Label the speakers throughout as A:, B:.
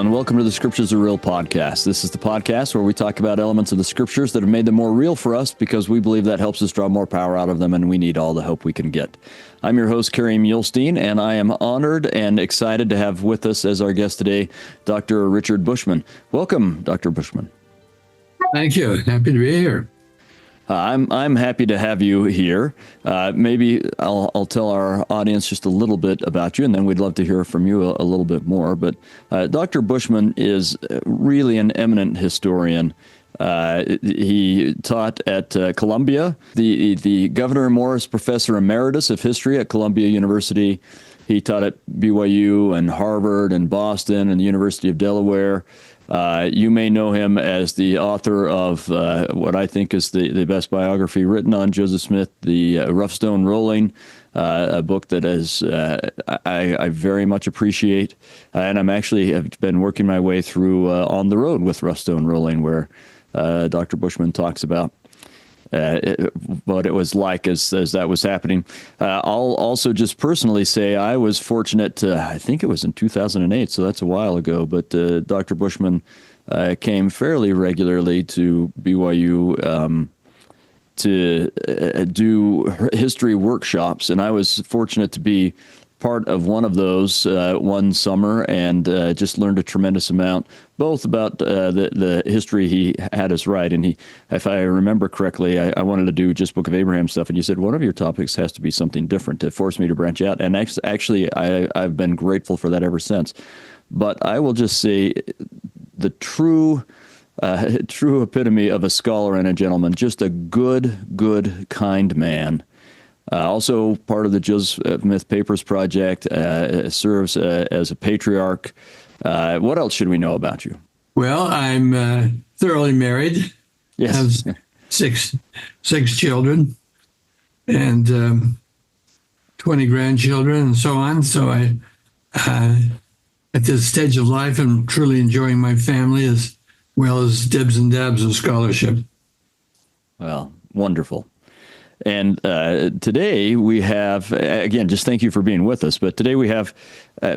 A: and welcome to the Scriptures Are Real podcast. This is the podcast where we talk about elements of the Scriptures that have made them more real for us because we believe that helps us draw more power out of them, and we need all the help we can get. I'm your host, Kerry Muhlestein, and I am honored and excited to have with us as our guest today, Dr. Richard Bushman. Welcome, Dr. Bushman.
B: Thank you. Happy to be here.
A: I'm happy to have you here. Maybe I'll tell our audience just a little bit about you, and then we'd love to hear from you a little bit more. But Dr. Bushman is really an eminent historian. He taught at Columbia, the Gouverneur Morris Professor Emeritus of History at Columbia University. He taught at BYU and Harvard and Boston and the University of Delaware. You may know him as the author of what I think is the best biography written on Joseph Smith, the Rough Stone Rolling, a book that I very much appreciate. And I'm actually have been working my way through On the Road with Rough Stone Rolling, where Dr. Bushman talks about what it was like as that was happening. I'll also just personally say I was fortunate to, I think it was in 2008, so that's a while ago, but Dr. Bushman came fairly regularly to BYU to do history workshops, and I was fortunate to be part of one of those one summer and just learned a tremendous amount, both about the history he had us write. And he, if I remember correctly, I wanted to do just Book of Abraham stuff. And you said, one of your topics has to be something different to force me to branch out. And actually, I've been grateful for that ever since. But I will just say the true epitome of a scholar and a gentleman, just a good, kind man. Also part of the Joseph Smith Papers Project, serves as a patriarch. What else should we know about you?
B: Well, I'm thoroughly married.
A: Yes.
B: Have six children and 20 grandchildren and so on. So I, at this stage of life, I'm truly enjoying my family as well as dibs and dabs of scholarship.
A: Well, wonderful. And today we have, again, just thank you for being with us, but today we have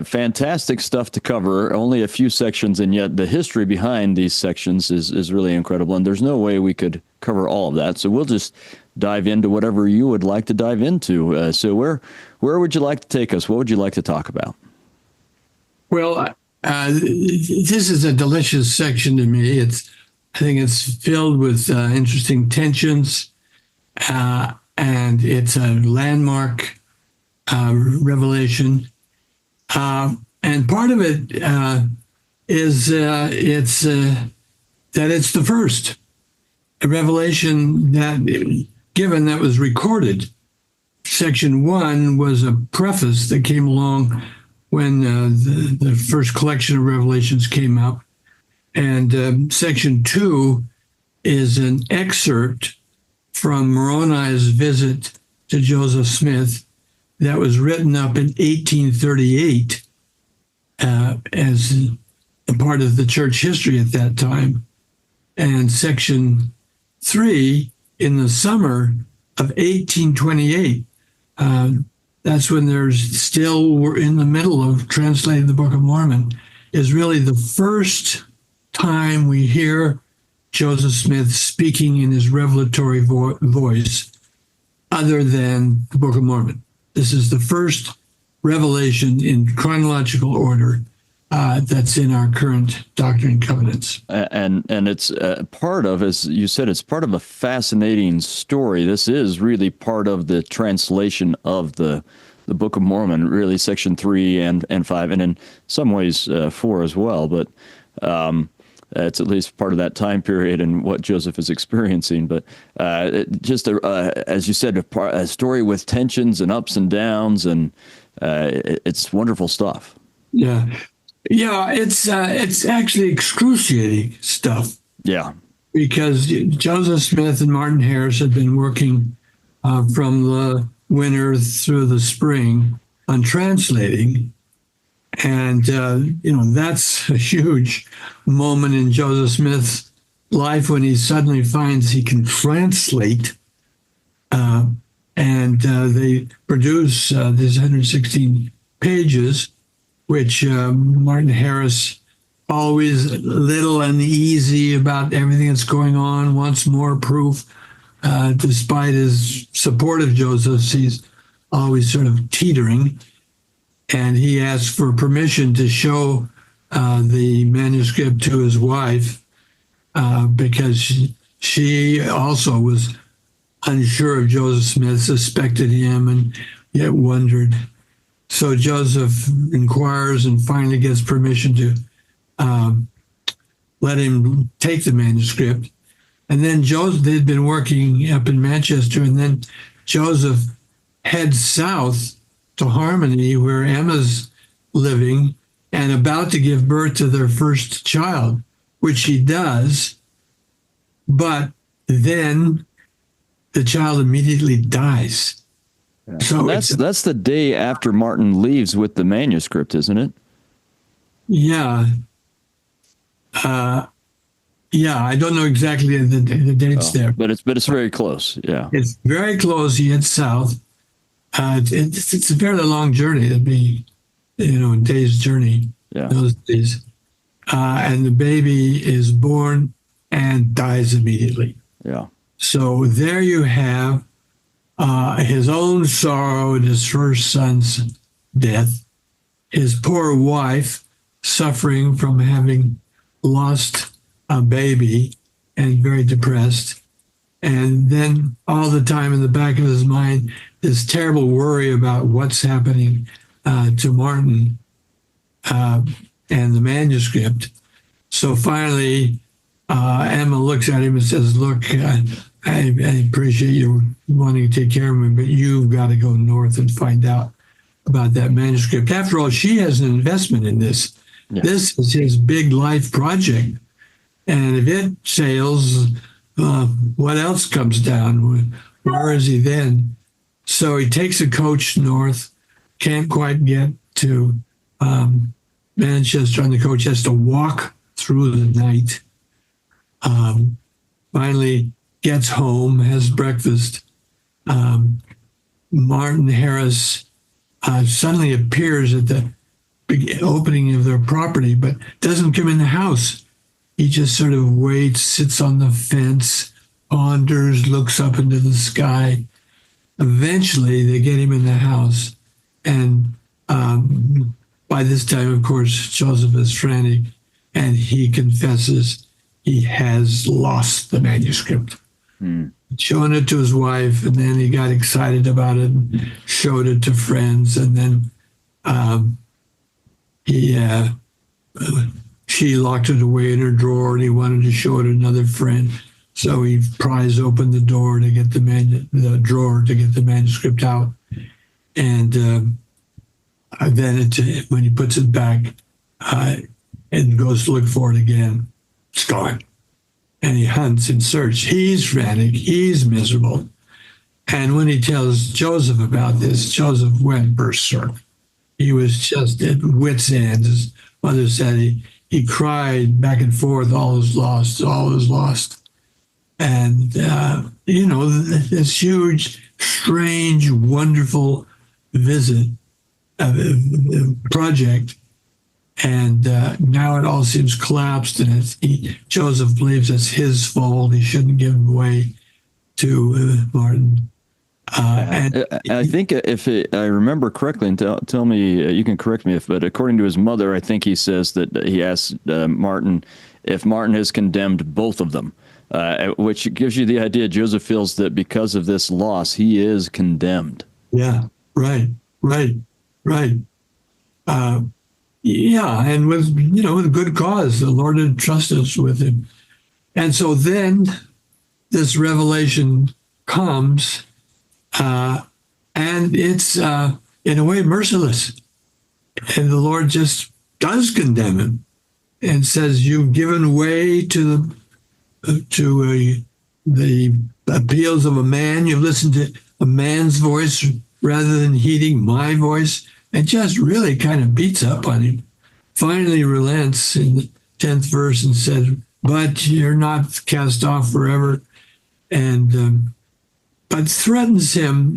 A: fantastic stuff to cover, only a few sections, and yet the history behind these sections is really incredible, and there's no way we could cover all of that, so we'll just dive into whatever you would like to dive into. So where would you like to take us? What would you like to talk about?
B: Well, this is a delicious section to me. I think it's filled with interesting tensions, and it's a landmark revelation. And part of it is it's that it's the first revelation that was recorded. Section 1 was a preface that came along when the first collection of revelations came out. And Section 2 is an excerpt from Moroni's visit to Joseph Smith that was written up in 1838 as a part of the church history at that time. And Section 3, in the summer of 1828, that's when we're in the middle of translating the Book of Mormon, is really the first time we hear Joseph Smith speaking in his revelatory voice other than the Book of Mormon. This is the first revelation in chronological order that's in our current Doctrine and Covenants.
A: And it's part of, as you said, it's part of a fascinating story. This is really part of the translation of the Book of Mormon, really Section 3 and 5, and in some ways 4 as well. But it's at least part of that time period and what Joseph is experiencing. But as you said, a story with tensions and ups and downs, and it's wonderful stuff.
B: Yeah, it's actually excruciating stuff.
A: Yeah,
B: because Joseph Smith and Martin Harris had been working from the winter through the spring on translating. And, that's a huge moment in Joseph Smith's life when he suddenly finds he can translate. And they produce these 116 pages, which Martin Harris always a little uneasy about everything that's going on, wants more proof. Despite his support of Joseph, he's always sort of teetering. And he asks for permission to show the manuscript to his wife because she also was unsure of Joseph Smith, suspected him, and yet wondered. So Joseph inquires and finally gets permission to let him take the manuscript. And then Joseph, they'd been working up in Manchester, and then Joseph heads south to Harmony, where Emma's living and about to give birth to their first child, which he does. But then the child immediately dies.
A: Yeah. So that's the day after Martin leaves with the manuscript, isn't it?
B: Yeah. Yeah, I don't know exactly the dates there,
A: but it's very close. Yeah,
B: it's very close. He heads south. It's a fairly long journey. It'd be, a day's journey.
A: Yeah.
B: Those days, and the baby is born and dies immediately.
A: Yeah.
B: So there you have his own sorrow at his first son's death, his poor wife suffering from having lost a baby and very depressed. And then all the time in the back of his mind, this terrible worry about what's happening to Martin and the manuscript. So finally, Emma looks at him and says, look, I appreciate you wanting to take care of me, but you've got to go north and find out about that manuscript. After all, she has an investment in this. Yeah. This is his big life project. And if it sails, what else comes down? Where is he then? So he takes a coach north, can't quite get to Manchester, and the coach has to walk through the night. Finally gets home, has breakfast. Martin Harris suddenly appears at the big opening of their property, but doesn't come in the house. He just sort of waits, sits on the fence, ponders, looks up into the sky. Eventually, they get him in the house. And by this time, of course, Joseph is frantic, and he confesses he has lost the manuscript. Showing it to his wife, and then he got excited about it and showed it to friends. And then she locked it away in her drawer, and he wanted to show it to another friend. So he pries open the door to get the drawer to get the manuscript out. And then when he puts it back and goes to look for it again, it's gone. And he hunts in search. He's frantic. He's miserable. And when he tells Joseph about this, Joseph went berserk. He was just at wit's end. His mother said he cried back and forth, all is lost, all is lost. And, this huge, strange, wonderful visit, project. And now it all seems collapsed, and Joseph believes it's his fault. He shouldn't give him away to Martin.
A: I think if I remember correctly, and tell me, you can correct me but according to his mother, I think he says that he asked Martin if Martin has condemned both of them, which gives you the idea Joseph feels that because of this loss, he is condemned.
B: Yeah, right. And with good cause, the Lord entrusted us with him. And so then this revelation comes, and it's in a way merciless. And the Lord just does condemn him and says, you've given way to the appeals of a man. You've listened to a man's voice rather than heeding my voice, and just really kind of beats up on him. Finally relents in the 10th verse and said, but you're not cast off forever. And but threatens him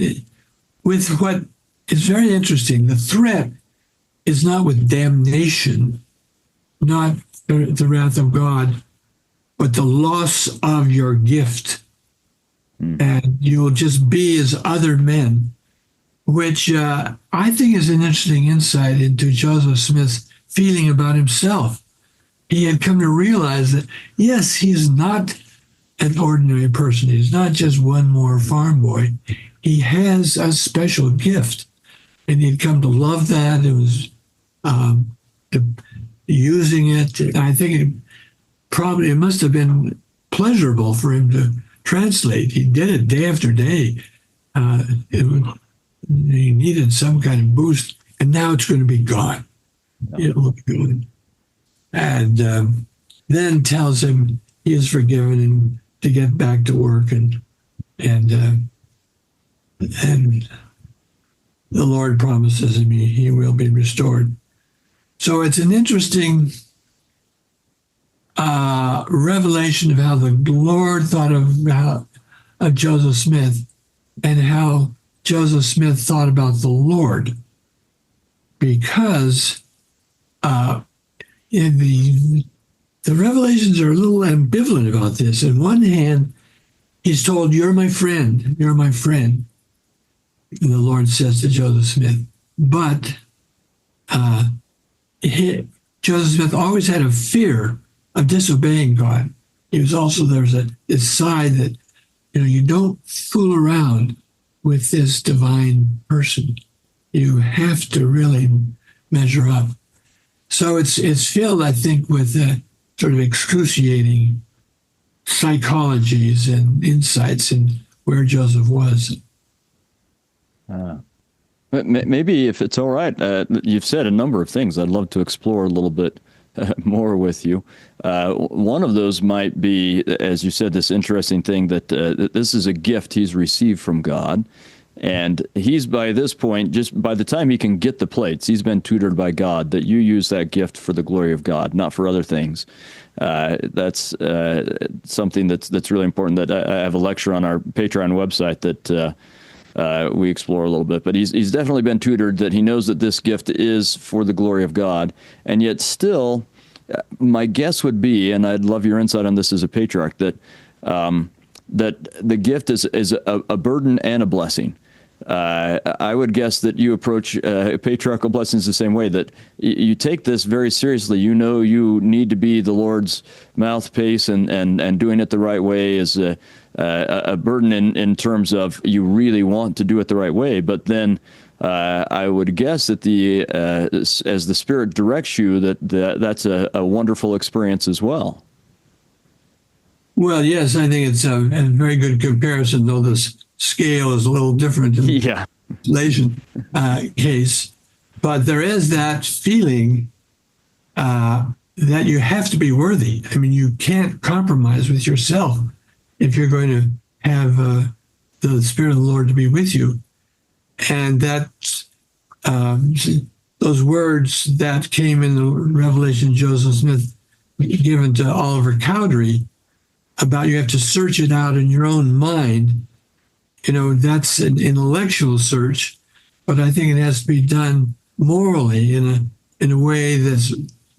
B: with what is very interesting. The threat is not with damnation, not the wrath of God, but the loss of your gift. And you'll just be as other men, which I think is an interesting insight into Joseph Smith's feeling about himself. He had come to realize that, yes, he's not an ordinary person. He's not just one more farm boy. He has a special gift. And he'd come to love that. It was using it. I think it must have been pleasurable for him to translate. He did it day after day. He needed some kind of boost, and now it's going to be gone. It will be gone. And then tells him he is forgiven and to get back to work, and the Lord promises him he will be restored. So it's an interesting revelation of how the Lord thought of Joseph Smith, and how Joseph Smith thought about the Lord, because the revelations are a little ambivalent about this. On one hand, he's told, "You're my friend, you're my friend," and the Lord says to Joseph Smith. But Joseph Smith always had a fear of disobeying God. He was also, there's this side that, you don't fool around with this divine person. You have to really measure up. So it's filled, I think, with sort of excruciating psychologies and insights in where Joseph was.
A: Maybe if it's all right, you've said a number of things I'd love to explore a little bit more with you. One of those might be, as you said, this interesting thing that this is a gift he's received from God. And he's, by this point, just by the time he can get the plates, he's been tutored by God that you use that gift for the glory of God, not for other things. That's something that's really important. That I have a lecture on our Patreon website that we explore a little bit. But he's definitely been tutored that he knows that this gift is for the glory of God. And yet still, my guess would be, and I'd love your insight on this as a patriarch, that the gift is a burden and a blessing. I would guess that you approach patriarchal blessings the same way, that you take this very seriously. You know you need to be the Lord's mouthpiece, and doing it the right way is a burden in terms of you really want to do it the right way. But then I would guess that as the Spirit directs you, that's a wonderful experience as well.
B: Well, yes, I think it's a very good comparison, though this scale is a little different in the translation case. But there is that feeling that you have to be worthy. I mean, you can't compromise with yourself if you're going to have the Spirit of the Lord to be with you. And that those words that came in the Revelation Joseph Smith given to Oliver Cowdery about you have to search it out in your own mind, that's an intellectual search, but I think it has to be done morally in a way that's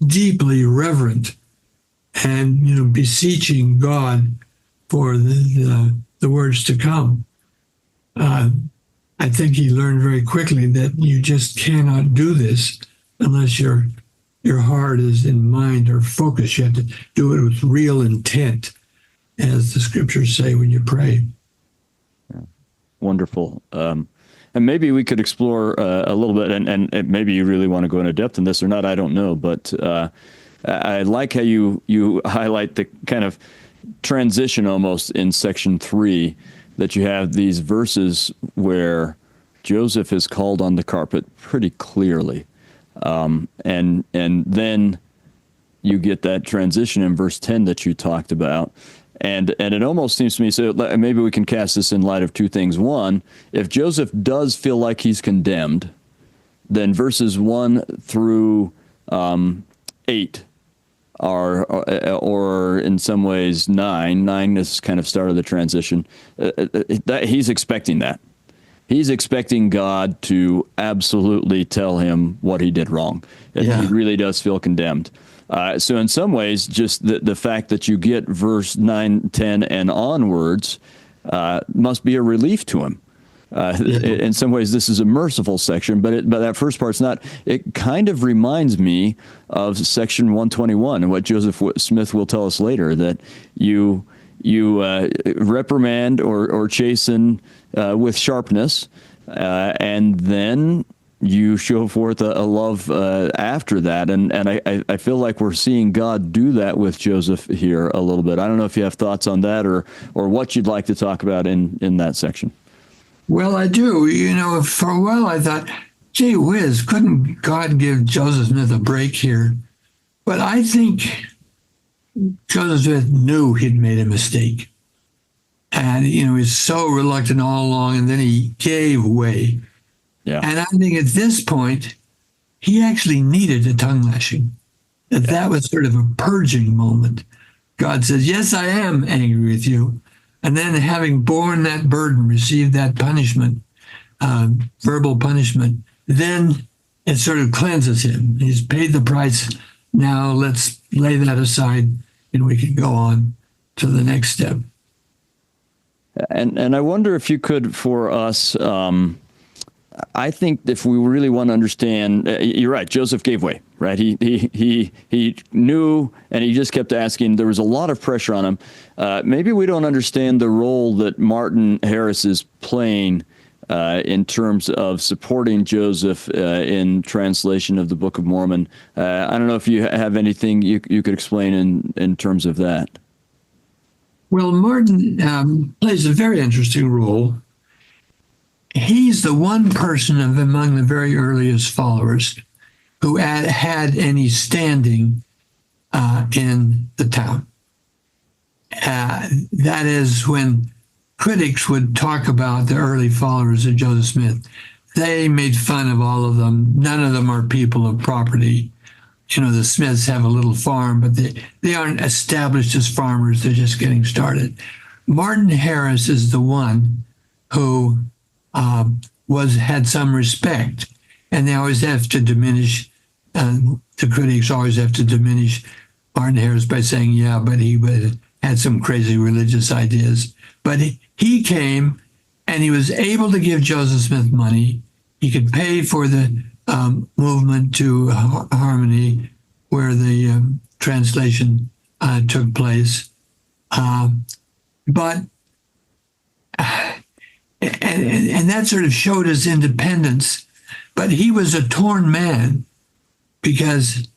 B: deeply reverent, and beseeching God for the words to come. I think he learned very quickly that you just cannot do this unless your heart is in mind or focus. You have to do it with real intent, as the scriptures say when you pray.
A: Wonderful. And maybe we could explore a little bit, and maybe you really want to go into depth in this or not, I don't know, but I like how you highlight the kind of transition almost in section 3, that you have these verses where Joseph is called on the carpet pretty clearly. And then you get that transition in verse 10 that you talked about. And it almost seems to me, so maybe we can cast this in light of two things. One, if Joseph does feel like he's condemned, then verses 1 through 8 are, or in some ways 9 is kind of start of the transition. That he's expecting that. He's expecting God to absolutely tell him what he did wrong. And he really does feel condemned. So in some ways, just the fact that you get verse 9, 10, and onwards must be a relief to him. In some ways, this is a merciful section, but that first part's not. It kind of reminds me of section 121 and what Joseph Smith will tell us later, that you reprimand or chasten with sharpness, and then you show forth a love after that. And I feel like we're seeing God do that with Joseph here a little bit. I don't know if you have thoughts on that or what you'd like to talk about in that section.
B: Well, I do. For a while I thought, gee whiz, couldn't God give Joseph Smith a break here? But I think Joseph Smith knew he'd made a mistake. And, he was so reluctant all along, and then he gave way.
A: Yeah.
B: And I think at this point, he actually needed a tongue lashing. That was sort of a purging moment. God says, yes, I am angry with you. And then having borne that burden, received that punishment, verbal punishment, then it sort of cleanses him. He's paid the price. Now let's lay that aside and we can go on to the next step.
A: And I wonder if you could, for us, I think if we really want to understand, you're right, Joseph gave way, right? He knew, and he just kept asking. There was a lot of pressure on him. Maybe we don't understand the role that Martin Harris is playing in terms of supporting Joseph in translation of the Book of Mormon. I don't know if you have anything you could explain in terms of that.
B: Well, Martin plays a very interesting role. He's the one person among the very earliest followers who had any standing in the town. That is, when critics would talk about the early followers of Joseph Smith, they made fun of all of them. None of them are people of property. The Smiths have a little farm, but they aren't established as farmers. They're just getting started. Martin Harris is the one who had some respect, and they always have to diminish. The critics always have to diminish Martin Harris by saying, "Yeah, but he had some crazy religious ideas." But he came, and he was able to give Joseph Smith money. He could pay for the movement to Harmony, where the translation took place, but. And that sort of showed his independence. But he was a torn man because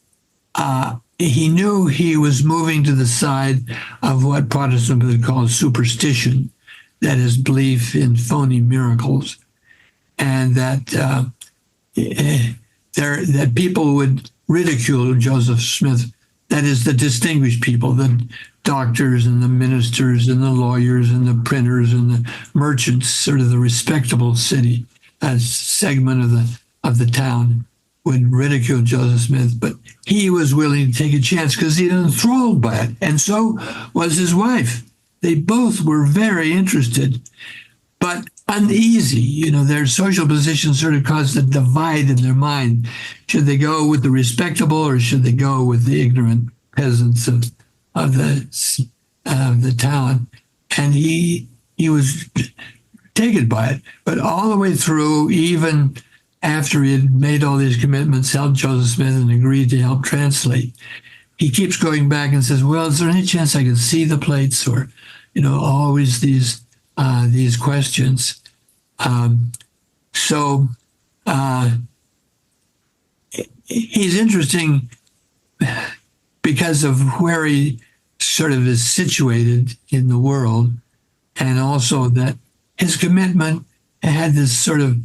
B: he knew he was moving to the side of what Protestants would call superstition, that is, belief in phony miracles, and that that people would ridicule Joseph Smith. That is, the distinguished people, the doctors and the ministers and the lawyers and the printers and the merchants, sort of the respectable city segment of the town, would ridicule Joseph Smith. But he was willing to take a chance because he was enthralled by it, and so was his wife. They both were very interested, but uneasy. Their social positions sort of caused a divide in their mind. Should they go with the respectable, or should they go with the ignorant peasants of the town? And he was taken by it. But all the way through, even after he had made all these commitments, helped Joseph Smith and agreed to help translate, he keeps going back and says, "Well, is there any chance I could see the plates?" Or, always these questions. So he's interesting because of where he sort of is situated in the world, and also that his commitment had this sort of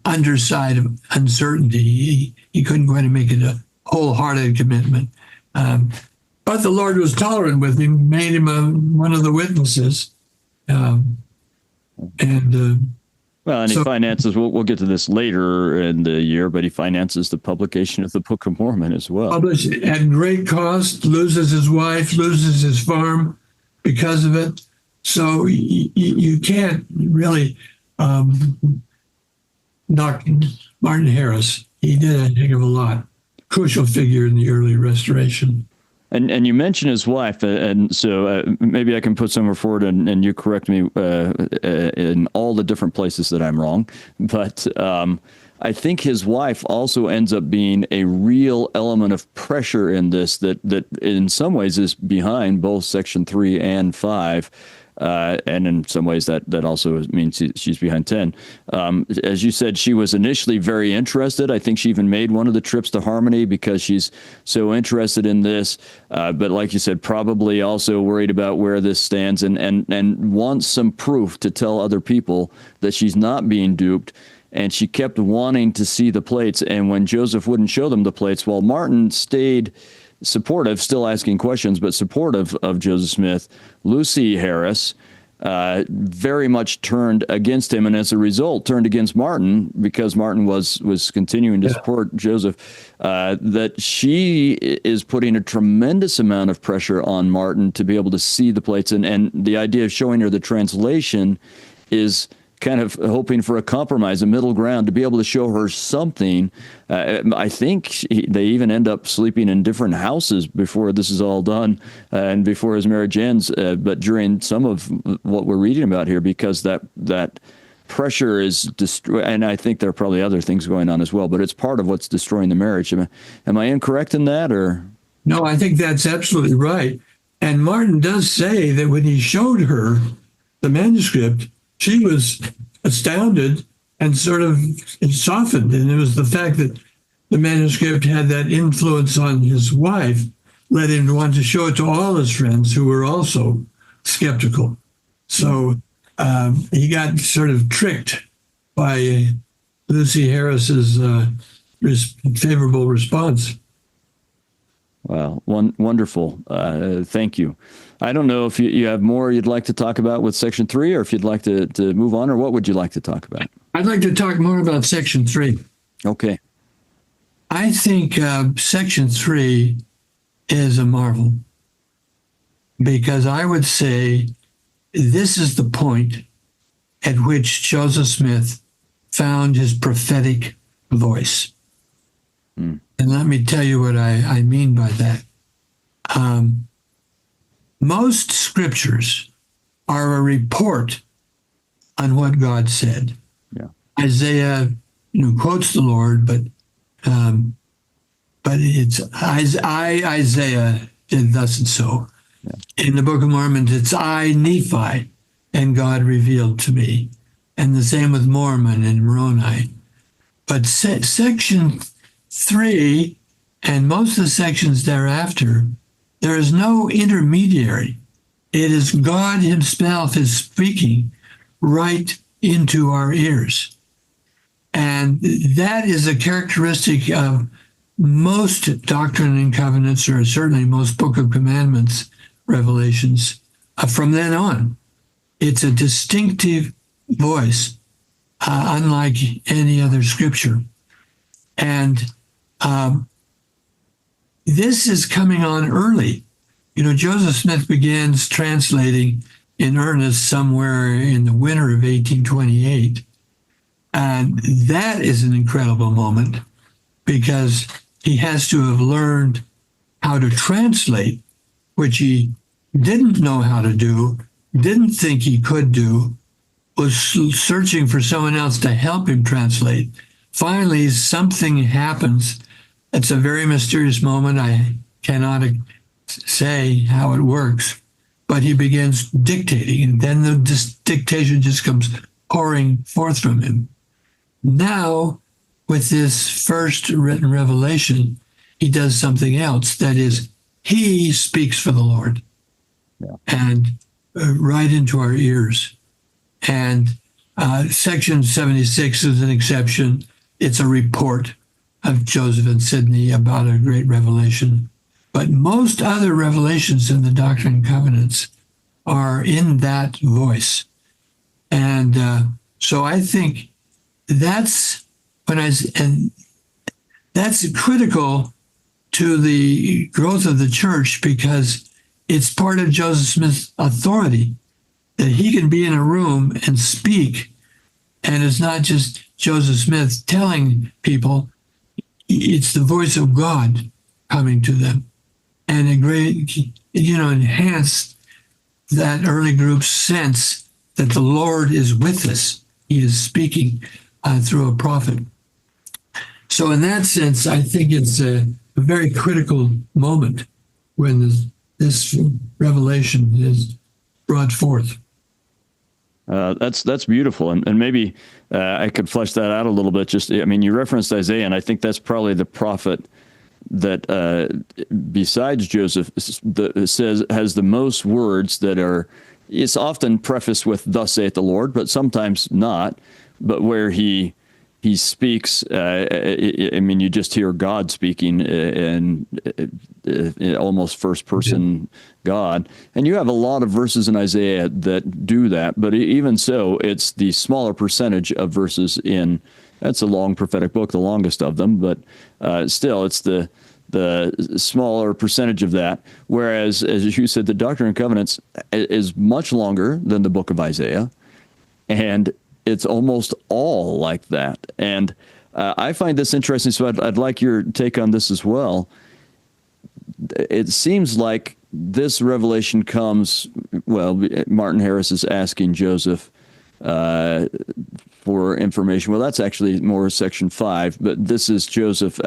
B: underside of uncertainty. He couldn't quite make it a wholehearted commitment. But the Lord was tolerant with him, made him one of the witnesses.
A: Well, and he finances, we'll get to this later in the year, but he finances the publication of the Book of Mormon as well.
B: Published at great cost, loses his wife, loses his farm because of it. So you can't really knock Martin Harris. He did a heck of a lot. crucial figure in the early restoration.
A: And you mentioned his wife, and so maybe I can put somewhere forward, and you correct me in all the different places that I'm wrong. But I think his wife also ends up being a real element of pressure in this that in some ways is behind both Section 3 and 5. And in some ways that also means she's behind 10. As you said, she was initially very interested. I think she even made one of the trips to Harmony because she's so interested in this. But like you said, probably also worried about where this stands and wants some proof to tell other people that she's not being duped. And she kept wanting to see the plates. And when Joseph wouldn't show them the plates, while Martin stayed supportive, still asking questions, but supportive of Joseph Smith, Lucy Harris very much turned against him, and as a result turned against Martin because Martin was continuing to support Joseph. That she is putting a tremendous amount of pressure on Martin to be able to see the plates, and the idea of showing her the translation is kind of hoping for a compromise, a middle ground, to be able to show her something. I think they even end up sleeping in different houses before this is all done and before his marriage ends. But during some of what we're reading about here, because that pressure is destroy, and I think there are probably other things going on as well, but it's part of what's destroying the marriage. Am I incorrect in that, or?
B: No, I think that's absolutely right. And Martin does say that when he showed her the manuscript, she was astounded and sort of softened. And it was the fact that the manuscript had that influence on his wife led him to want to show it to all his friends who were also skeptical. So he got sort of tricked by Lucy Harris's favorable response.
A: Wow, wonderful. Thank you. I don't know if you have more you'd like to talk about with Section 3, or if you'd like to move on, or what would you like to talk about?
B: I'd like to talk more about Section 3.
A: Okay.
B: I think Section 3 is a marvel, because I would say this is the point at which Joseph Smith found his prophetic voice. And let me tell you what I mean by that. Most scriptures are a report on what God said.
A: Yeah.
B: Isaiah, quotes the Lord, but it's Isaiah did thus and so. Yeah. In the Book of Mormon, it's I, Nephi, and God revealed to me. And the same with Mormon and Moroni. But Section 3 and most of the sections thereafter, there is no intermediary. It is God himself is speaking right into our ears. And that is a characteristic of most Doctrine and Covenants, or certainly most Book of Commandments revelations from then on. It's a distinctive voice, unlike any other scripture. And this is coming on early. Joseph Smith begins translating in earnest somewhere in the winter of 1828. And that is an incredible moment, because he has to have learned how to translate, which he didn't know how to do, didn't think he could do, was searching for someone else to help him translate. Finally, something happens. It's a very mysterious moment. I cannot say how it works, but he begins dictating, and then the dictation just comes pouring forth from him. Now, with this first written revelation, he does something else. That is, he speaks for the Lord, and right into our ears. And Section 76 is an exception. It's a report of Joseph and Sidney about a great revelation. But most other revelations in the Doctrine and Covenants are in that voice. And so I think that's that's critical to the growth of the church, because it's part of Joseph Smith's authority that he can be in a room and speak. And it's not just Joseph Smith telling people. it's the voice of God coming to them, and a great, enhanced that early group's sense that the Lord is with us. He is speaking through a prophet. So in that sense, I think it's a very critical moment when this revelation is brought forth.
A: That's beautiful, and maybe I could flesh that out a little bit. You referenced Isaiah, and I think that's probably the prophet that, besides Joseph, says has the most words that are. It's often prefaced with "Thus saith the Lord," but sometimes not. But where he speaks, you just hear God speaking in almost first person God. And you have a lot of verses in Isaiah that do that. But even so, it's the smaller percentage of verses that's a long prophetic book, the longest of them. But still, it's the smaller percentage of that. Whereas, as you said, the Doctrine and Covenants is much longer than the book of Isaiah. And it's almost all like that. And I find this interesting, so I'd like your take on this as well. It seems like this revelation comes, Martin Harris is asking Joseph for information. Well, that's actually more section 5, but this is Joseph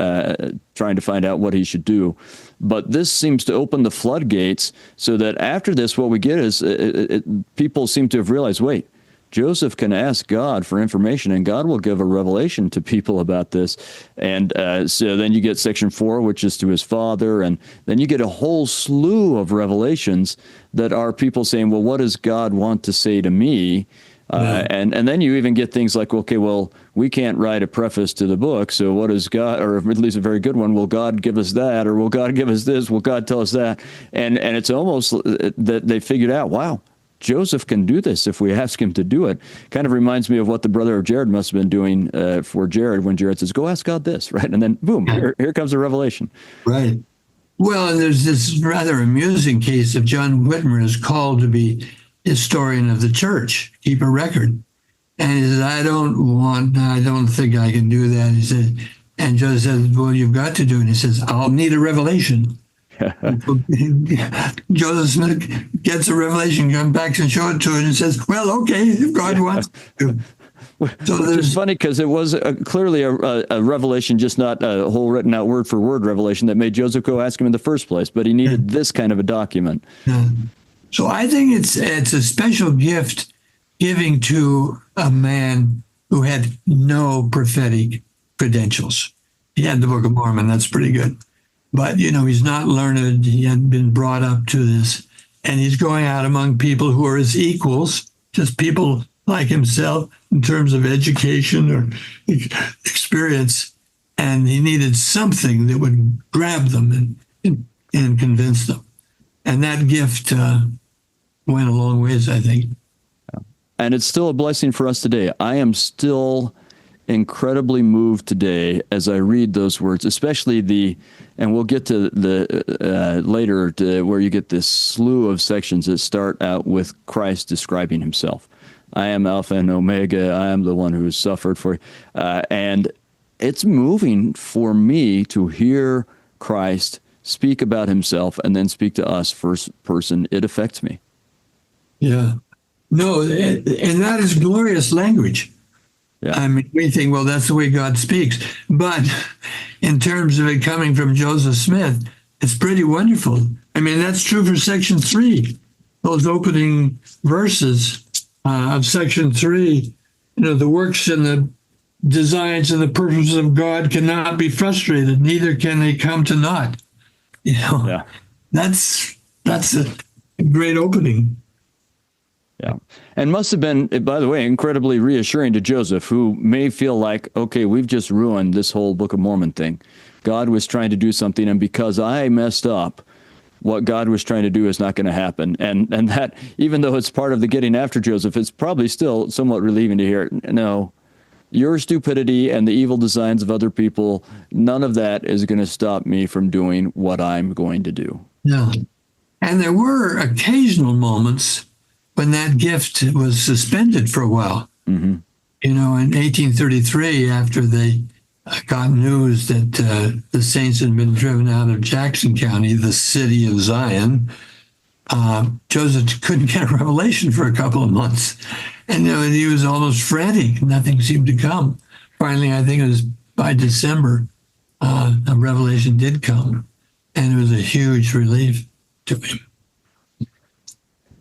A: trying to find out what he should do. But this seems to open the floodgates so that after this, what we get is people seem to have realized, wait, Joseph can ask God for information, and God will give a revelation to people about this. And so then you get section 4, which is to his father, and then you get a whole slew of revelations that are people saying, well, what does God want to say to me? And then you even get things like, okay, well, we can't write a preface to the book, so what does God, or at least a very good one, will God give us that, or will God give us this, will God tell us that? And it's almost that they figured out, wow, Joseph can do this if we ask him to do it. Kind of reminds me of what the brother of Jared must have been doing for Jared when Jared says, go ask God this, right? And then, boom, here comes a revelation.
B: Right. Well, and there's this rather amusing case of John Whitmer is called to be historian of the church, keep a record. And he says, I don't think I can do that. He said, and Joseph says, well, you've got to do it. And he says, I'll need a revelation. Joseph Smith gets a revelation, comes back and shows it to it, and says, well, okay, if God wants to. So
A: it's funny because it was clearly a revelation, just not a whole written out word for word revelation that made Joseph go ask him in the first place, but he needed this kind of a document.
B: So I think it's a special gift giving to a man who had no prophetic credentials. He had the Book of Mormon, that's pretty good. But, he's not learned. He hadn't been brought up to this. And he's going out among people who are his equals, just people like himself in terms of education or experience. And he needed something that would grab them and convince them. And that gift went a long ways, I think.
A: And it's still a blessing for us today. I am still incredibly moved today as I read those words, especially and we'll get to the later where you get this slew of sections that start out with Christ describing himself. I am Alpha and Omega. I am the one who has suffered for you. And it's moving for me to hear Christ speak about himself and then speak to us first person. It affects me.
B: Yeah. No, and that is glorious language. Yeah. We think, well, that's the way God speaks. But in terms of it coming from Joseph Smith, it's pretty wonderful. That's true for section 3. Those opening verses of section 3, the works and the designs and the purposes of God cannot be frustrated, neither can they come to naught. That's a great opening.
A: Yeah. And must have been, by the way, incredibly reassuring to Joseph, who may feel like, okay, we've just ruined this whole Book of Mormon thing. God was trying to do something, and because I messed up, what God was trying to do is not going to happen. And that, even though it's part of the getting after Joseph, it's probably still somewhat relieving to hear, no, your stupidity and the evil designs of other people, none of that is going to stop me from doing what I'm going to do.
B: No. And there were occasional moments when that gift was suspended for a while. Mm-hmm. In 1833, after they got news that the saints had been driven out of Jackson County, the city of Zion, Joseph couldn't get a revelation for a couple of months. And he was almost frantic. Nothing seemed to come. Finally, I think it was by December, a revelation did come. And it was a huge relief to him.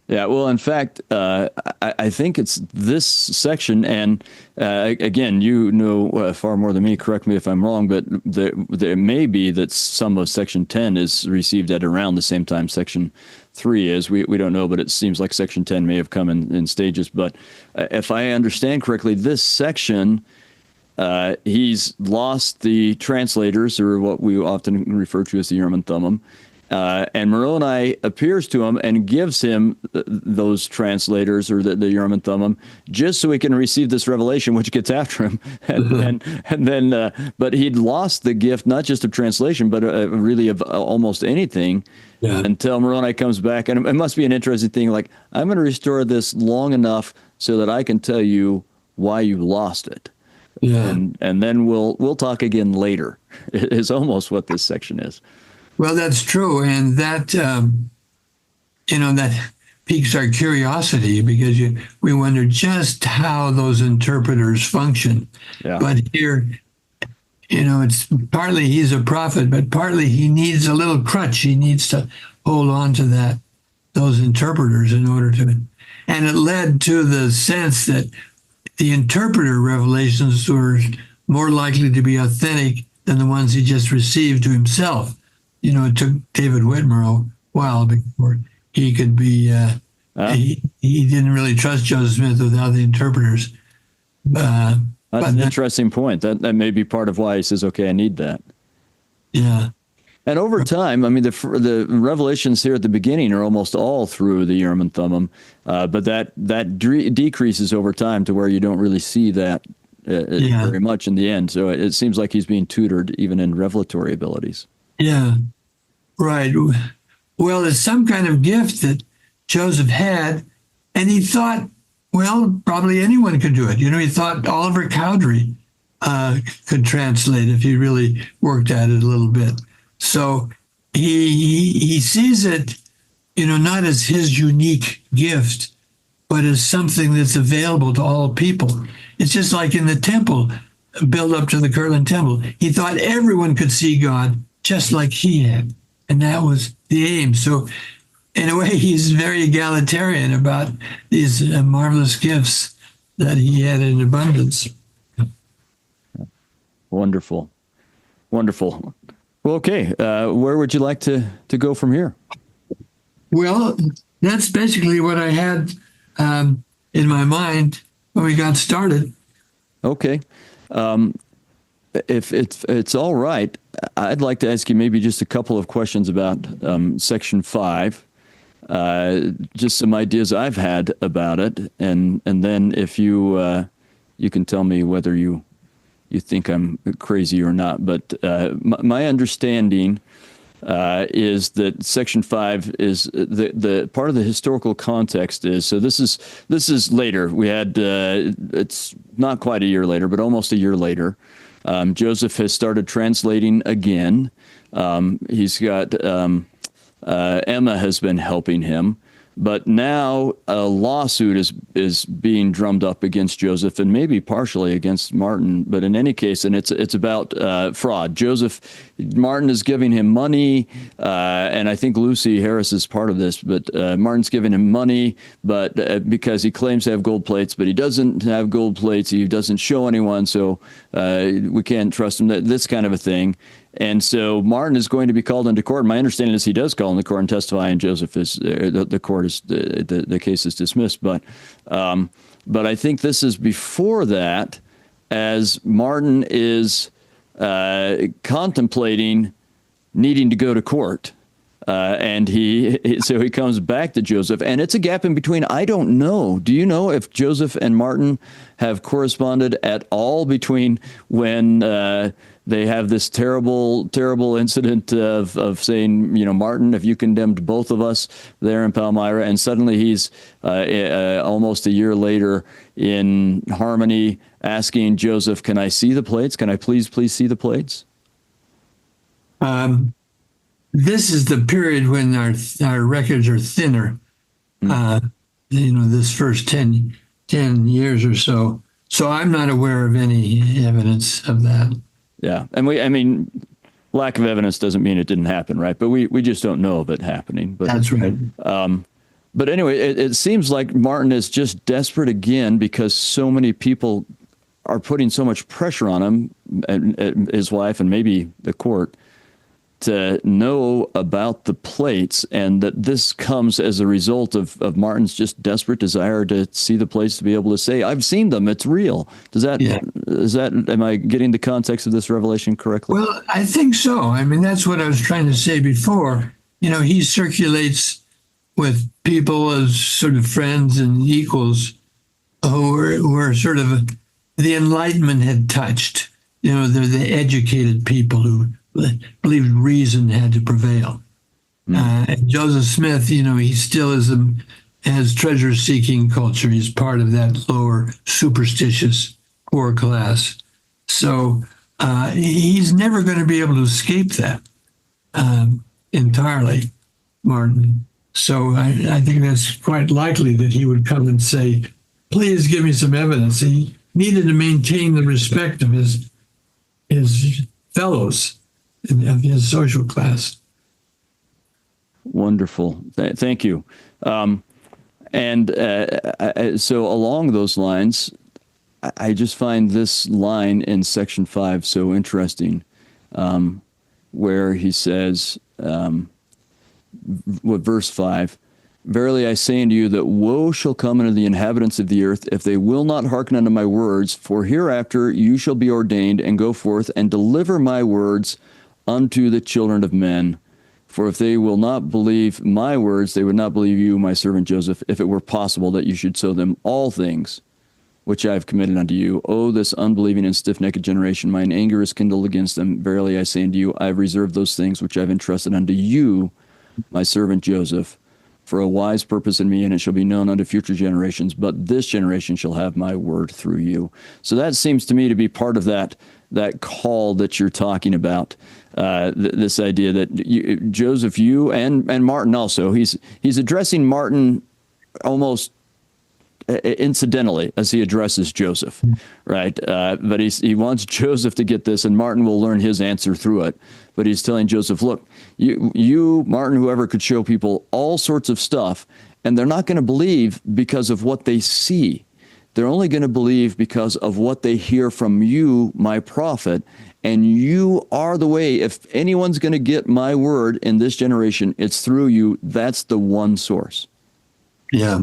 A: Yeah, well, in fact, I think it's this section, and again, you know far more than me, correct me if I'm wrong, but there may be that some of Section 10 is received at around the same time Section 3 is. We don't know, but it seems like Section 10 may have come in stages. But if I understand correctly, this section, he's lost the translators, or what we often refer to as the Urim and Thummim. And Moroni appears to him and gives him those translators, or the Urim and Thummim, just so he can receive this revelation, which gets after him. And then, but he'd lost the gift, not just of translation, but really of almost anything, until Moroni comes back. And it must be an interesting thing. Like, I'm going to restore this long enough so that I can tell you why you lost it.
B: Yeah.
A: And then we'll talk again later. Is almost what this section is.
B: Well, that's true, and that that piques our curiosity, because we wonder just how those interpreters function.
A: Yeah.
B: But here, it's partly he's a prophet, but partly he needs a little crutch. He needs to hold on to those interpreters in order to, and it led to the sense that the interpreter revelations were more likely to be authentic than the ones he just received to himself. It took David Whitmer a while before he could be, he didn't really trust Joseph Smith without the interpreters.
A: That's an interesting point. That may be part of why he says, okay, I need that.
B: Yeah.
A: And over time, I mean, the revelations here at the beginning are almost all through the Urim and Thummim, but that decreases over time to where you don't really see that very much in the end. So it seems like he's being tutored even in revelatory abilities.
B: Yeah, right. Well, it's some kind of gift that Joseph had, and he thought, well, probably anyone could do it. He thought Oliver Cowdery could translate if he really worked at it a little bit. So he sees it, not as his unique gift, but as something that's available to all people. It's just like in the temple, build up to the Kirtland Temple. He thought everyone could see God just like he had. And that was the aim. So in a way, he's very egalitarian about these marvelous gifts that he had in abundance.
A: Wonderful. Wonderful. Well, okay. Where would you like to go from here?
B: Well, that's basically what I had in my mind when we got started.
A: Okay. If it's all right, I'd like to ask you maybe just a couple of questions about Section 5, just some ideas I've had about it, and then if you can tell me whether you think I'm crazy or not. But my understanding is that Section 5 is the part of the historical context is, so this is later. We had it's not quite a year later, but almost a year later. Joseph has started translating again. He's got Emma has been helping him, but now a lawsuit is being drummed up against Joseph, and maybe partially against Martin. But in any case, and it's about fraud. Martin is giving him money, and I think Lucy Harris is part of this. But Martin's giving him money, but because he claims to have gold plates, but he doesn't have gold plates. He doesn't show anyone, so we can't trust him. This kind of a thing. And so Martin is going to be called into court. My understanding is he does call into court and testify, and Joseph is the court is the case is dismissed. But I think this is before that, as Martin is contemplating needing to go to court And so he comes back to Joseph, and it's a gap in between. I don't know. Do you know if Joseph and Martin have corresponded at all between when they have this terrible, terrible incident of saying, Martin, if you condemned both of us there in Palmyra, and suddenly he's almost a year later in Harmony asking Joseph, can I see the plates? Can I please see the plates?
B: This is the period when our records are thinner. This first 10 years or so. So I'm not aware of any evidence of that.
A: Yeah. And lack of evidence doesn't mean it didn't happen, right? But we just don't know of it happening. But
B: that's right.
A: But anyway, it seems like Martin is just desperate again because so many people are putting so much pressure on him and his wife and maybe the court to know about the plates, and that this comes as a result of Martin's just desperate desire to see the plates, to be able to say, I've seen them, it's real. Am I getting the context of this revelation correctly?
B: Well, I think so. That's what I was trying to say before. He circulates with people as sort of friends and equals who are sort of the Enlightenment had touched. They're the educated people who believed reason had to prevail. And Joseph Smith, he still has treasure-seeking culture. He's part of that lower superstitious poor class. So he's never going to be able to escape that entirely, Martin. So I think that's quite likely that he would come and say, please give me some evidence. He needed to maintain the respect of his fellows of his social class.
A: Wonderful. Thank you. So along those lines, I just find this line in section 5 so interesting, where he says, verse 5, verily I say unto you that woe shall come unto the inhabitants of the earth if they will not hearken unto my words, for hereafter you shall be ordained and go forth and deliver my words unto the children of men. For if they will not believe my words, they would not believe you, my servant Joseph, if it were possible that you should show them all things which I have committed unto you. O this unbelieving and stiff-necked generation, mine anger is kindled against them. Verily I say unto you, I have reserved those things which I have entrusted unto you, my servant Joseph, for a wise purpose in me, and it shall be known unto future generations. But this generation shall have my word through you. So that seems to me to be part of that call that you're talking about. This idea that Joseph, you and Martin also, he's addressing Martin almost incidentally as he addresses Joseph, right? But he wants Joseph to get this, and Martin will learn his answer through it. But he's telling Joseph, look, you, Martin, whoever, could show people all sorts of stuff, and they're not going to believe because of what they see. They're only going to believe because of what they hear from you, my prophet, and you are the way. If anyone's going to get my word in this generation, it's through you. That's the one source.
B: Yeah.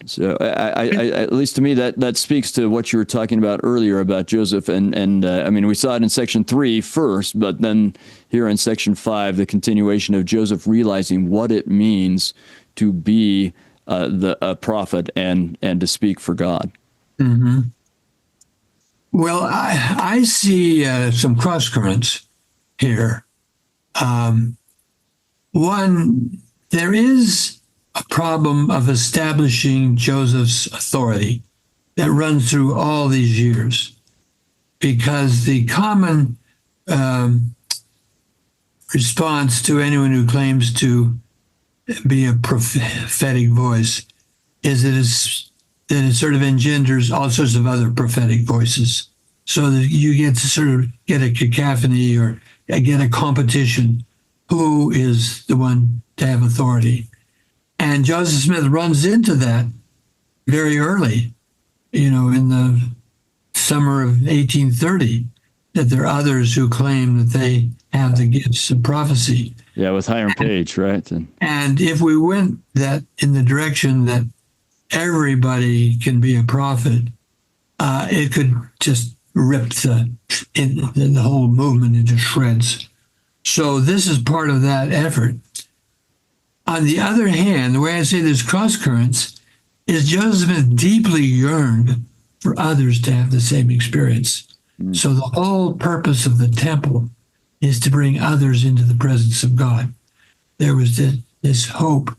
A: So I at least to me, that speaks to what you were talking about earlier about Joseph. And we saw it in section 3 first, but then here in section 5, the continuation of Joseph realizing what it means to be a prophet and to speak for God.
B: Mm-hmm. Well, I see some cross currents here. One, there is a problem of establishing Joseph's authority that runs through all these years, because the common response to anyone who claims to be a prophetic voice is that it sort of engenders all sorts of other prophetic voices, so that you get to sort of get a cacophony or get a competition. Who is the one to have authority? And Joseph Smith runs into that very early, in the summer of 1830, that there are others who claim that they have the gifts of prophecy.
A: Yeah, with Hiram Page, right?
B: And if we went that in the direction that everybody can be a prophet, it could just rip the whole movement into shreds. So this is part of that effort. On the other hand, the way I say there's cross currents is Joseph Smith deeply yearned for others to have the same experience. So the whole purpose of the temple is to bring others into the presence of God. There was this hope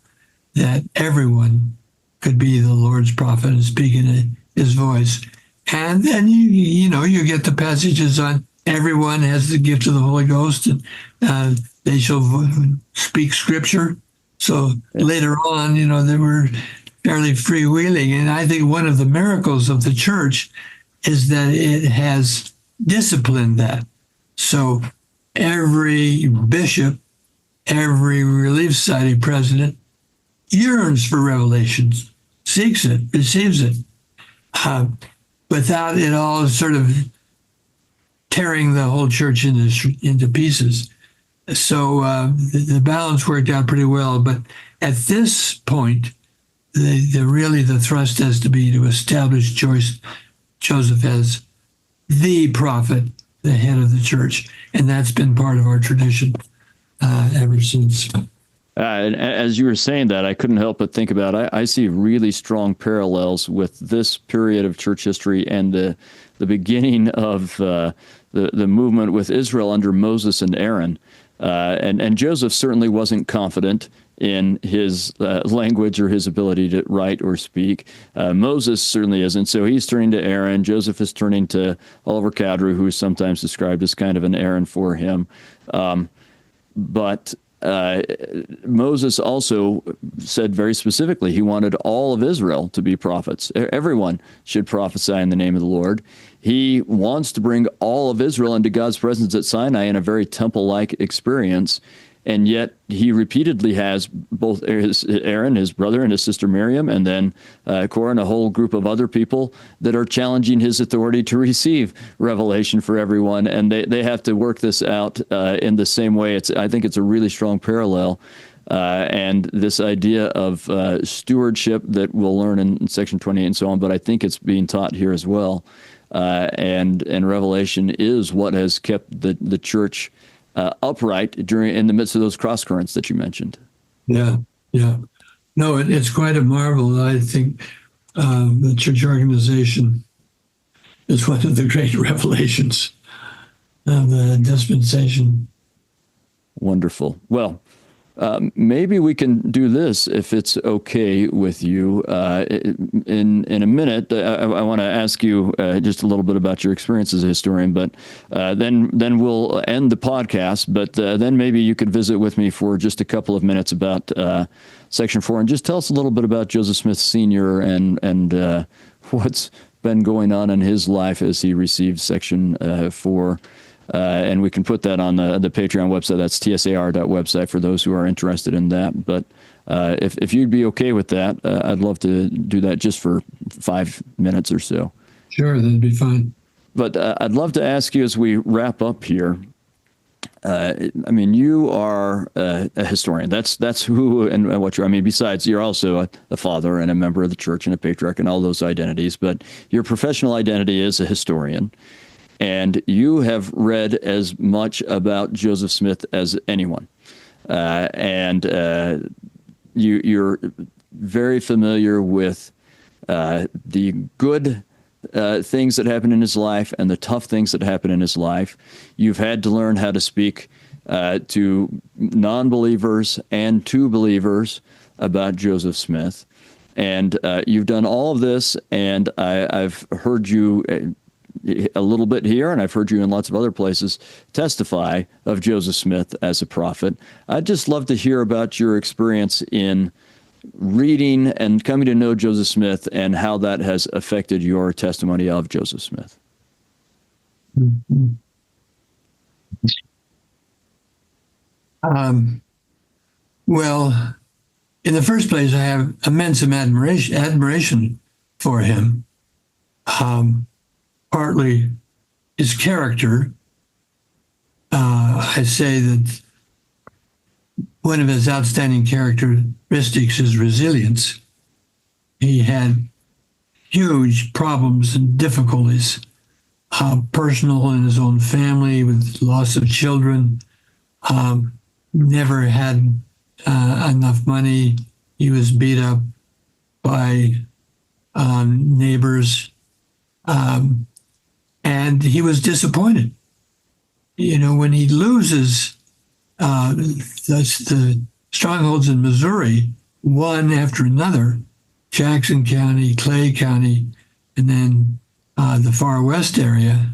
B: that everyone could be the Lord's prophet and speak in his voice. And then you get the passages on everyone has the gift of the Holy Ghost, and they shall speak scripture. So later on, they were fairly freewheeling. And I think one of the miracles of the church is that it has disciplined that. So every bishop, every Relief Society president yearns for revelations, seeks it, receives it, without it all sort of tearing the whole church into pieces. So the balance worked out pretty well. But at this point, the thrust has to be to establish Joseph as the prophet, the head of the church. And that's been part of our tradition ever since.
A: And as you were saying that, I couldn't help but think about, I see really strong parallels with this period of church history and the beginning of the movement with Israel under Moses and Aaron. And Joseph certainly wasn't confident in his language or his ability to write or speak. Moses certainly isn't. So he's turning to Aaron. Joseph is turning to Oliver Cowdery, who is sometimes described as kind of an Aaron for him. But Moses also said very specifically he wanted all of Israel to be prophets. Everyone should prophesy in the name of the Lord. He wants to bring all of Israel into God's presence at Sinai in a very temple-like experience. And yet he repeatedly has both Aaron, his brother, and his sister Miriam, and then Korah and a whole group of other people that are challenging his authority to receive revelation for everyone. And they have to work this out in the same way. I think it's a really strong parallel. And this idea of stewardship that we'll learn in Section 28 and so on, but I think it's being taught here as well. And Revelation is what has kept the church upright in the midst of those cross currents that you mentioned.
B: Yeah. No, it's quite a marvel. I think the church organization is one of the great revelations of the dispensation.
A: Wonderful. Well, maybe we can do this if it's okay with you. In a minute, I want to ask you just a little bit about your experience as a historian, but then we'll end the podcast. But then maybe you could visit with me for just a couple of minutes about Section 4 and just tell us a little bit about Joseph Smith Sr. and what's been going on in his life as he received Section 4. And we can put that on the Patreon website. That's tsar.website for those who are interested in that. But if you'd be okay with that, I'd love to do that just for 5 minutes or so.
B: Sure, that'd be fine.
A: But I'd love to ask you as we wrap up here. You are a historian. That's who and what you're. Besides, you're also a father and a member of the church and a patriarch and all those identities. But your professional identity is a historian. And you have read as much about Joseph Smith as anyone. You're very familiar with the good things that happen in his life and the tough things that happen in his life. You've had to learn how to speak to non-believers and to believers about Joseph Smith. And you've done all of this, and I've heard you a little bit here, and I've heard you in lots of other places testify of Joseph Smith as a prophet. I'd just love to hear about your experience in reading and coming to know Joseph Smith and how that has affected your testimony of Joseph Smith.
B: Mm-hmm. Well, in the first place, I have immense admiration for him. Partly his character. I say that one of his outstanding characteristics is resilience. He had huge problems and difficulties, personal in his own family with loss of children, never had enough money. He was beat up by neighbors, and he was disappointed. When he loses the strongholds in Missouri, one after another, Jackson County, Clay County, and then the far west area,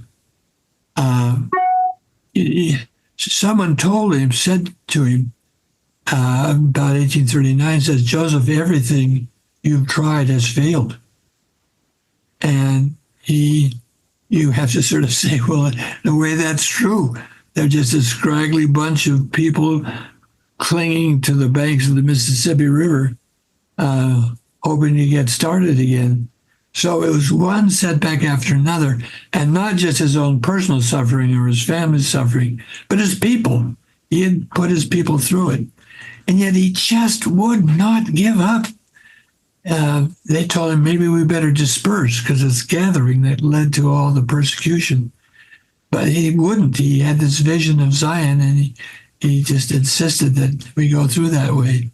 B: someone said to him about 1839, says, Joseph, everything you've tried has failed. And you have to sort of say, well, in a way that's true. They're just a scraggly bunch of people clinging to the banks of the Mississippi River, hoping to get started again. So it was one setback after another, and not just his own personal suffering or his family's suffering, but his people. He had put his people through it. And yet he just would not give up. They told him, maybe we better disperse because it's gathering that led to all the persecution. But he wouldn't. He had this vision of Zion, and he just insisted that we go through that way.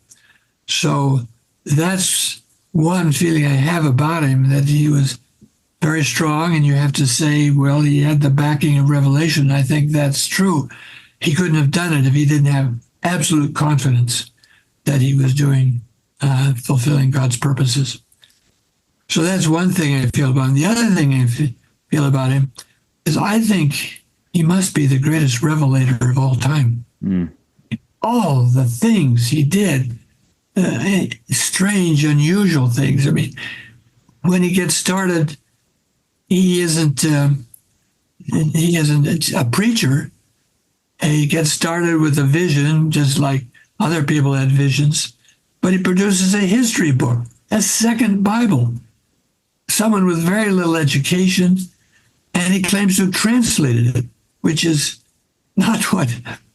B: So that's one feeling I have about him, that he was very strong, and you have to say, well, he had the backing of revelation. I think that's true. He couldn't have done it if he didn't have absolute confidence that he was fulfilling God's purposes. So that's one thing I feel about him. The other thing I feel about him is I think he must be the greatest revelator of all time. All the things he did, strange, unusual things. I mean, when he gets started, he isn't a preacher. He gets started with a vision, just like other people had visions, but he produces a history book, a second Bible. Someone with very little education, and he claims to have translated it, which is not what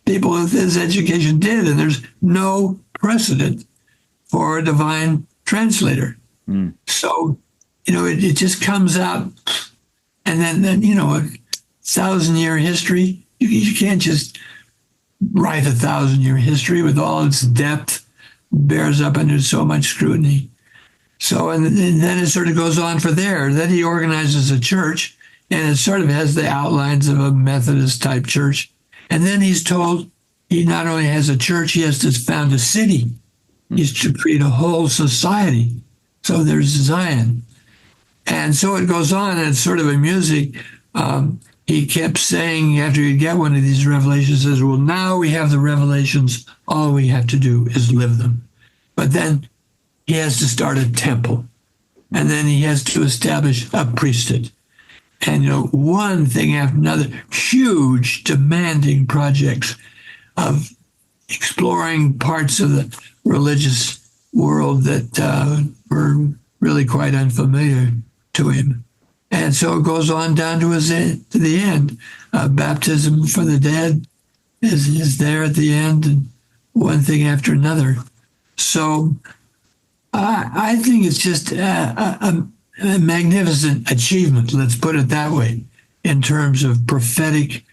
B: people with his education did, and there's no precedent for a divine translator. So, it just comes out, and then a 1,000-year history. You can't just write a 1,000-year history with all its depth, bears up under so much scrutiny. So, and then it sort of goes on for there. Then he organizes a church, and it sort of has the outlines of a Methodist type church. And then he's told he not only has a church, he has to found a city. He's to create a whole society. So there's Zion. And so it goes on, and it's sort of amusing. He kept saying, after he'd get one of these revelations, says, well, now we have the revelations. All we have to do is live them. But then he has to start a temple. And then he has to establish a priesthood. And, one thing after another, huge, demanding projects of exploring parts of the religious world that were really quite unfamiliar to him. And so it goes on down to the end. Baptism for the dead is there at the end, and one thing after another. So I think it's just a magnificent achievement, let's put it that way, in terms of prophetic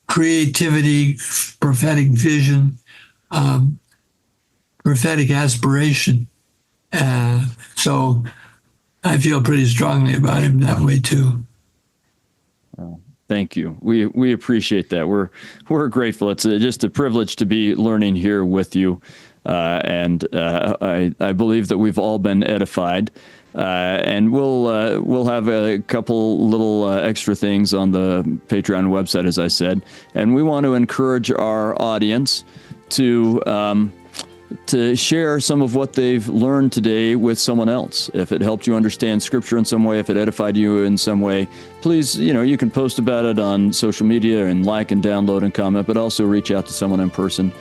B: creativity, prophetic vision, prophetic aspiration. So I feel pretty strongly about him that way too.
A: Thank you. We appreciate that. We're grateful. It's just a privilege to be learning here with you, and I believe that we've all been edified. And we'll have a couple little extra things on the Patreon website, as I said, and we want to encourage our audience to share some of what they've learned today with someone else. If it helped you understand Scripture in some way, if it edified you in some way, please, you can post about it on social media and like and download and comment, but also reach out to someone in person.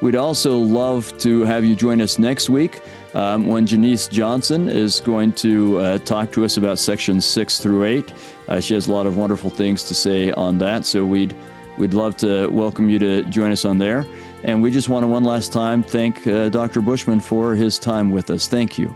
A: We'd also love to have you join us next week when Janice Johnson is going to talk to us about sections 6 through 8. She has a lot of wonderful things to say on that, so we'd love to welcome you to join us on there. And we just want to one last time thank Dr. Bushman for his time with us. Thank you.